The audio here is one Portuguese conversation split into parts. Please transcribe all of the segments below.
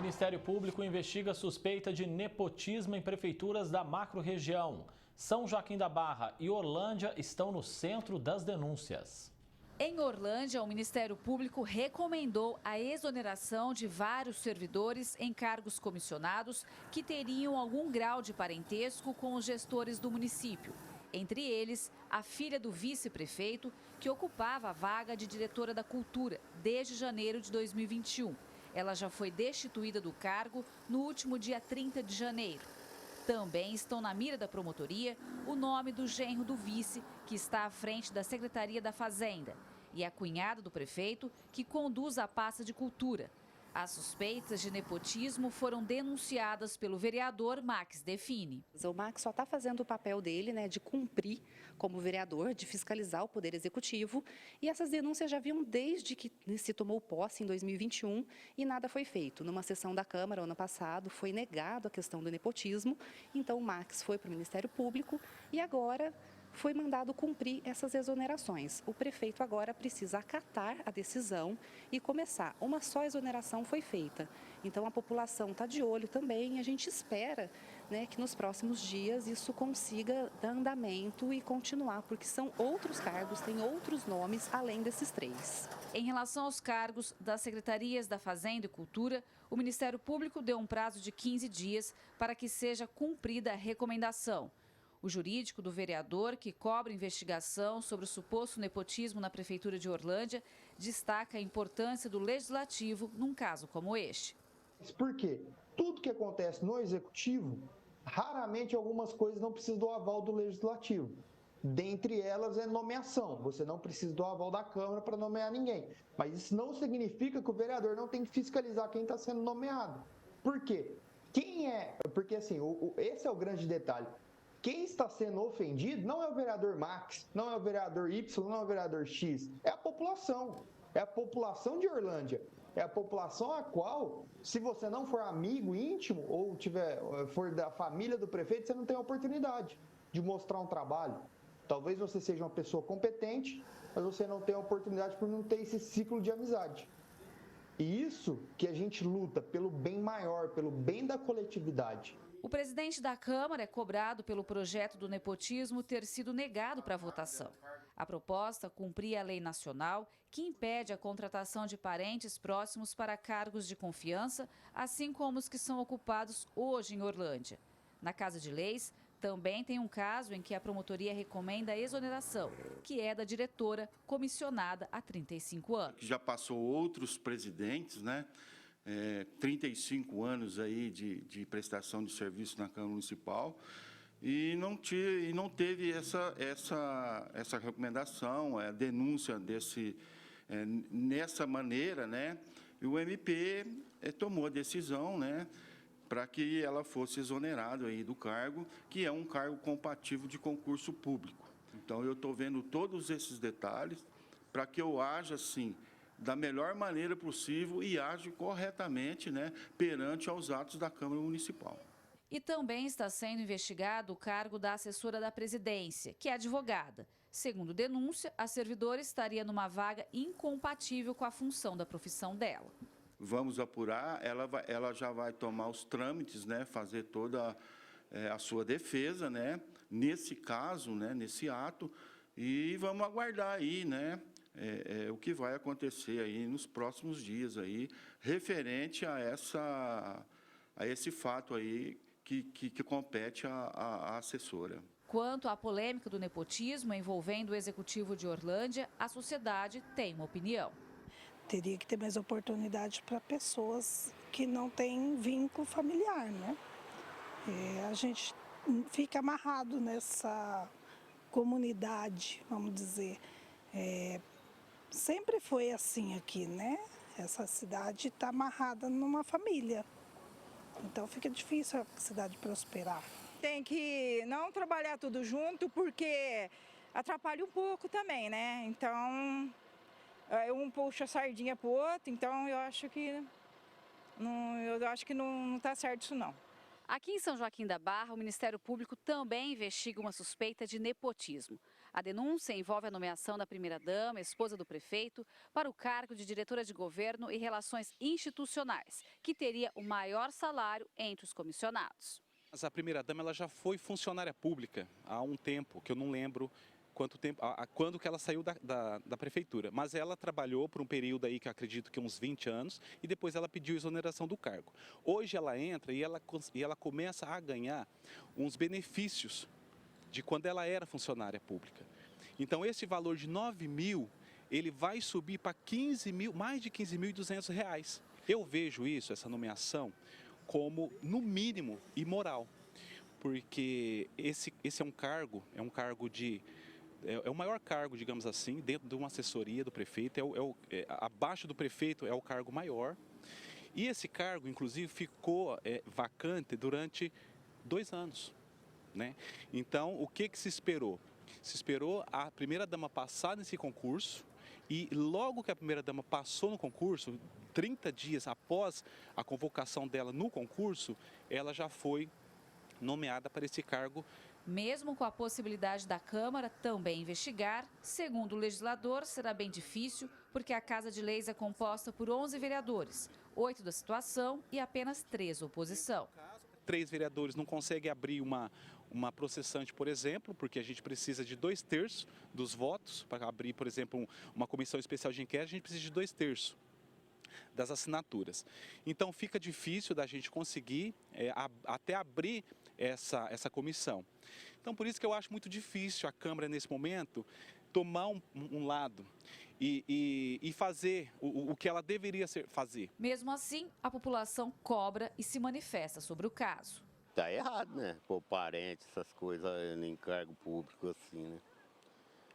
Ministério Público investiga suspeita de nepotismo em prefeituras da macro-região. São Joaquim da Barra e Orlândia estão no centro das denúncias. Em Orlândia, o Ministério Público recomendou a exoneração de vários servidores em cargos comissionados que teriam algum grau de parentesco com os gestores do município. Entre eles, a filha do vice-prefeito, que ocupava a vaga de diretora da Cultura desde janeiro de 2021. Ela já foi destituída do cargo no último dia 30 de janeiro. Também estão na mira da promotoria o nome do genro do vice, que está à frente da Secretaria da Fazenda, e a cunhada do prefeito, que conduz a pasta de Cultura. As suspeitas de nepotismo foram denunciadas pelo vereador Max Define. O Max só está fazendo o papel dele, de cumprir como vereador, de fiscalizar o Poder Executivo. E essas denúncias já vinham desde que se tomou posse em 2021 e nada foi feito. Numa sessão da Câmara, ano passado, foi negado a questão do nepotismo. Então, o Max foi para o Ministério Público e agora foi mandado cumprir essas exonerações. O prefeito agora precisa acatar a decisão e começar. Uma só exoneração foi feita. Então, a população está de olho também e a gente espera que nos próximos dias isso consiga dar andamento e continuar, porque são outros cargos, tem outros nomes além desses três. Em relação aos cargos das Secretarias da Fazenda e Cultura, o Ministério Público deu um prazo de 15 dias para que seja cumprida a recomendação. O jurídico do vereador, que cobra investigação sobre o suposto nepotismo na Prefeitura de Orlândia, destaca a importância do Legislativo num caso como este. Por quê? Tudo que acontece no Executivo, raramente algumas coisas não precisam do aval do Legislativo. Dentre elas é nomeação. Você não precisa do aval da Câmara para nomear ninguém. Mas isso não significa que o vereador não tem que fiscalizar quem está sendo nomeado. Por quê? Porque assim, esse é o grande detalhe. Quem está sendo ofendido não é o vereador Max, não é o vereador Y, não é o vereador X, é a população. É a população de Orlândia. É a população a qual, se você não for amigo íntimo ou for da família do prefeito, você não tem a oportunidade de mostrar um trabalho. Talvez você seja uma pessoa competente, mas você não tem a oportunidade por não ter esse ciclo de amizade. E isso que a gente luta pelo bem maior, pelo bem da coletividade. O presidente da Câmara é cobrado pelo projeto do nepotismo ter sido negado para votação. A proposta cumpria a lei nacional que impede a contratação de parentes próximos para cargos de confiança, assim como os que são ocupados hoje em Orlândia. Na Casa de Leis, também tem um caso em que a promotoria recomenda a exoneração, que é da diretora comissionada há 35 anos. Já passou outros presidentes, 35 anos aí de prestação de serviço na Câmara Municipal e não teve essa recomendação, a denúncia nessa maneira, E o MP tomou a decisão, para que ela fosse exonerada aí do cargo, que é um cargo compatível de concurso público. Então, eu estou vendo todos esses detalhes para que eu haja, assim, da melhor maneira possível e age corretamente, perante aos atos da Câmara Municipal. E também está sendo investigado o cargo da assessora da presidência, que é advogada. Segundo denúncia, a servidora estaria numa vaga incompatível com a função da profissão dela. Vamos apurar, ela já vai tomar os trâmites, fazer toda a sua defesa, nesse caso, nesse ato, e vamos aguardar aí, o que vai acontecer aí nos próximos dias aí, referente a esse fato aí que compete à assessora. Quanto à polêmica do nepotismo envolvendo o Executivo de Orlândia, a sociedade tem uma opinião. Teria que ter mais oportunidade para pessoas que não têm vínculo familiar, A gente fica amarrado nessa comunidade, vamos dizer. Sempre foi assim aqui, Essa cidade está amarrada numa família. Então fica difícil a cidade prosperar. Tem que não trabalhar tudo junto porque atrapalha um pouco também, Então, um puxa a sardinha pro outro, então eu acho que não está certo isso não. Aqui em São Joaquim da Barra, o Ministério Público também investiga uma suspeita de nepotismo. A denúncia envolve a nomeação da primeira-dama, esposa do prefeito, para o cargo de diretora de governo e relações institucionais, que teria o maior salário entre os comissionados. Mas a primeira-dama ela já foi funcionária pública há um tempo, que eu não lembro quanto tempo, quando que ela saiu da prefeitura. Mas ela trabalhou por um período aí que eu acredito que uns 20 anos e depois ela pediu exoneração do cargo. Hoje ela entra e ela começa a ganhar uns benefícios de quando ela era funcionária pública. Então esse valor de 9 mil, ele vai subir para mais de 15.200 reais. Eu vejo isso, essa nomeação, como no mínimo imoral, porque esse é um cargo de é o maior cargo, digamos assim, dentro de uma assessoria do prefeito, abaixo do prefeito é o cargo maior. E esse cargo, inclusive, ficou vacante durante 2 anos. Né? Então, o que se esperou? Se esperou a primeira-dama passar nesse concurso e logo que a primeira-dama passou no concurso, 30 dias após a convocação dela no concurso, ela já foi nomeada para esse cargo. Mesmo com a possibilidade da Câmara também investigar, segundo o legislador, será bem difícil, porque a Casa de Leis é composta por 11 vereadores, 8 da situação e apenas 3 oposição. 3 vereadores não conseguem abrir uma processante, por exemplo, porque a gente precisa de 2/3 dos votos. Para abrir, por exemplo, uma comissão especial de inquérito, a gente precisa de 2/3 das assinaturas. Então fica difícil da gente conseguir até abrir essa comissão. Então por isso que eu acho muito difícil a Câmara nesse momento tomar um lado e fazer o que ela deveria fazer. Mesmo assim, a população cobra e se manifesta sobre o caso. Tá errado, né? Pôr parente, essas coisas em cargo público assim, né?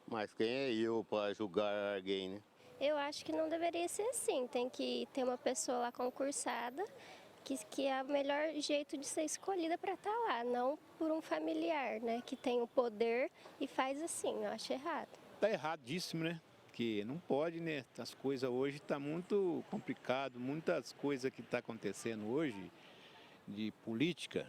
Mas quem é eu para julgar alguém, né? Eu acho que não deveria ser assim, tem que ter uma pessoa lá concursada, que é o melhor jeito de ser escolhida para estar lá, não por um familiar, né, que tem o poder e faz assim, eu acho errado. Tá erradíssimo, né? Que não pode, né? As coisas hoje tá muito complicado, muitas coisas que tá acontecendo hoje de política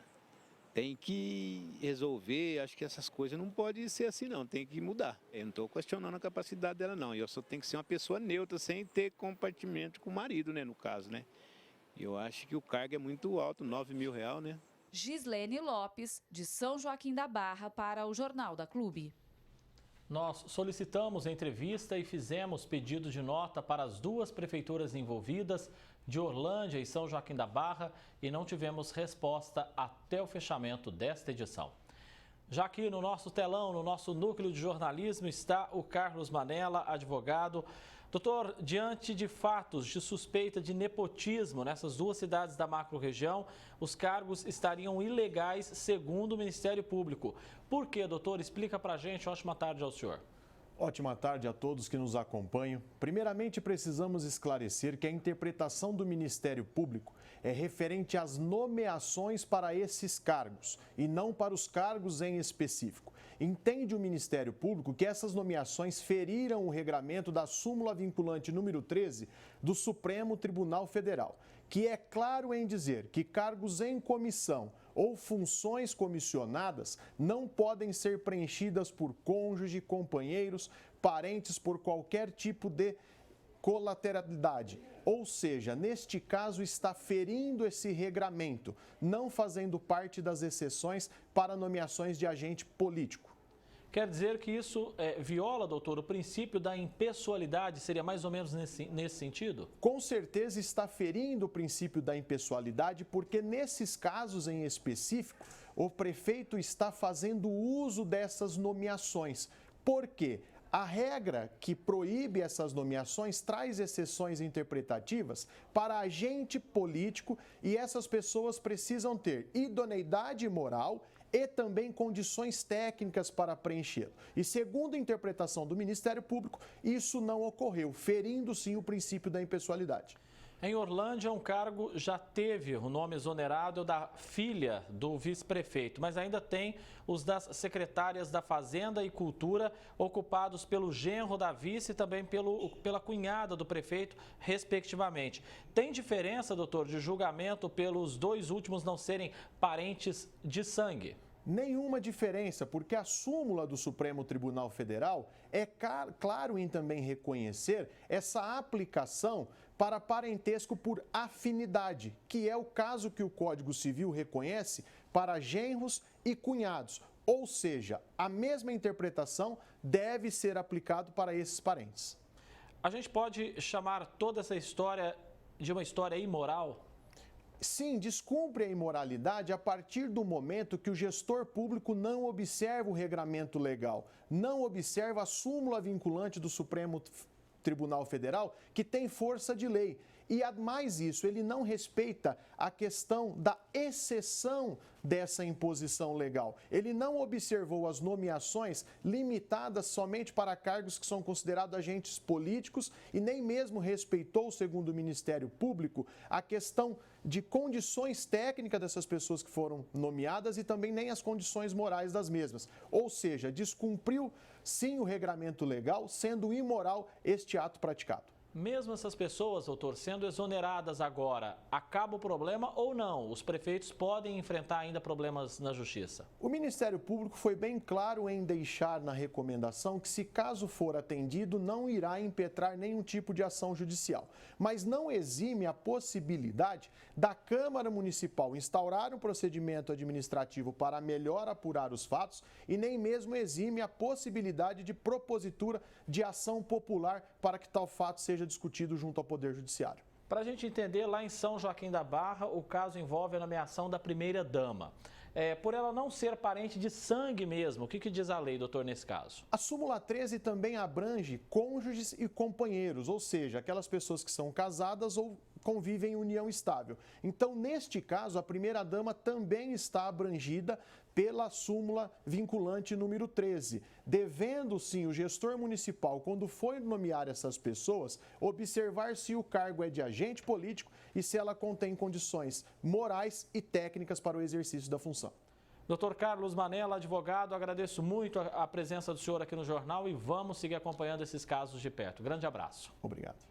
tem que resolver. Acho que essas coisas não podem ser assim não, tem que mudar. Eu não estou questionando a capacidade dela não, eu só tenho que ser uma pessoa neutra sem ter compartimento com o marido, né, no caso, né? Eu acho que o cargo é muito alto, 9 mil reais, né? Gislene Lopes, de São Joaquim da Barra, para o Jornal da Clube. Nós solicitamos entrevista e fizemos pedido de nota para as 2 prefeituras envolvidas, de Orlândia e São Joaquim da Barra, e não tivemos resposta até o fechamento desta edição. Já aqui no nosso telão, no nosso núcleo de jornalismo, está o Carlos Manella, advogado. Doutor, diante de fatos de suspeita de nepotismo nessas 2 cidades da macro-região, os cargos estariam ilegais, segundo o Ministério Público. Por quê, doutor? Explica pra gente. Ótima tarde ao senhor. Ótima tarde a todos que nos acompanham. Primeiramente, precisamos esclarecer que a interpretação do Ministério Público é referente às nomeações para esses cargos e não para os cargos em específico. Entende o Ministério Público que essas nomeações feriram o regramento da súmula vinculante número 13 do Supremo Tribunal Federal, que é claro em dizer que cargos em comissão ou funções comissionadas não podem ser preenchidas por cônjuge, companheiros, parentes por qualquer tipo de colateralidade. Ou seja, neste caso está ferindo esse regramento, não fazendo parte das exceções para nomeações de agente político. Quer dizer que isso viola, doutor, o princípio da impessoalidade? Seria mais ou menos nesse sentido? Com certeza está ferindo o princípio da impessoalidade, porque nesses casos em específico, o prefeito está fazendo uso dessas nomeações. Por quê? A regra que proíbe essas nomeações traz exceções interpretativas para agente político e essas pessoas precisam ter idoneidade moral e também condições técnicas para preenchê-lo. E segundo a interpretação do Ministério Público, isso não ocorreu, ferindo sim o princípio da impessoalidade. Em Orlândia, um cargo já teve o nome exonerado da filha do vice-prefeito, mas ainda tem os das secretárias da Fazenda e Cultura, ocupados pelo genro da vice e também pela cunhada do prefeito, respectivamente. Tem diferença, doutor, de julgamento pelos dois últimos não serem parentes de sangue? Nenhuma diferença, porque a súmula do Supremo Tribunal Federal é claro em também reconhecer essa aplicação para parentesco por afinidade, que é o caso que o Código Civil reconhece para genros e cunhados. Ou seja, a mesma interpretação deve ser aplicada para esses parentes. A gente pode chamar toda essa história de uma história imoral? Sim, descumpre a imoralidade a partir do momento que o gestor público não observa o regramento legal, não observa a súmula vinculante do Supremo Tribunal Federal, que tem força de lei. E mais isso, ele não respeita a questão da exceção dessa imposição legal. Ele não observou as nomeações limitadas somente para cargos que são considerados agentes políticos e nem mesmo respeitou, segundo o Ministério Público, a questão de condições técnicas dessas pessoas que foram nomeadas e também nem as condições morais das mesmas. Ou seja, descumpriu sim o regramento legal, sendo imoral este ato praticado. Mesmo essas pessoas, doutor, sendo exoneradas agora, acaba o problema ou não? Os prefeitos podem enfrentar ainda problemas na justiça? O Ministério Público foi bem claro em deixar na recomendação que, se caso for atendido, não irá impetrar nenhum tipo de ação judicial. Mas não exime a possibilidade da Câmara Municipal instaurar um procedimento administrativo para melhor apurar os fatos e nem mesmo exime a possibilidade de propositura de ação popular para que tal fato seja discutido junto ao Poder Judiciário. Para a gente entender, lá em São Joaquim da Barra, o caso envolve a nomeação da primeira-dama. Por ela não ser parente de sangue mesmo, o que diz a lei, doutor, nesse caso? A súmula 13 também abrange cônjuges e companheiros, ou seja, aquelas pessoas que são casadas ou convivem em união estável. Então, neste caso, a primeira-dama também está abrangida pela súmula vinculante número 13, devendo sim o gestor municipal, quando for nomear essas pessoas, observar se o cargo é de agente político e se ela contém condições morais e técnicas para o exercício da função. Doutor Carlos Manella, advogado, agradeço muito a presença do senhor aqui no jornal e vamos seguir acompanhando esses casos de perto. Grande abraço. Obrigado.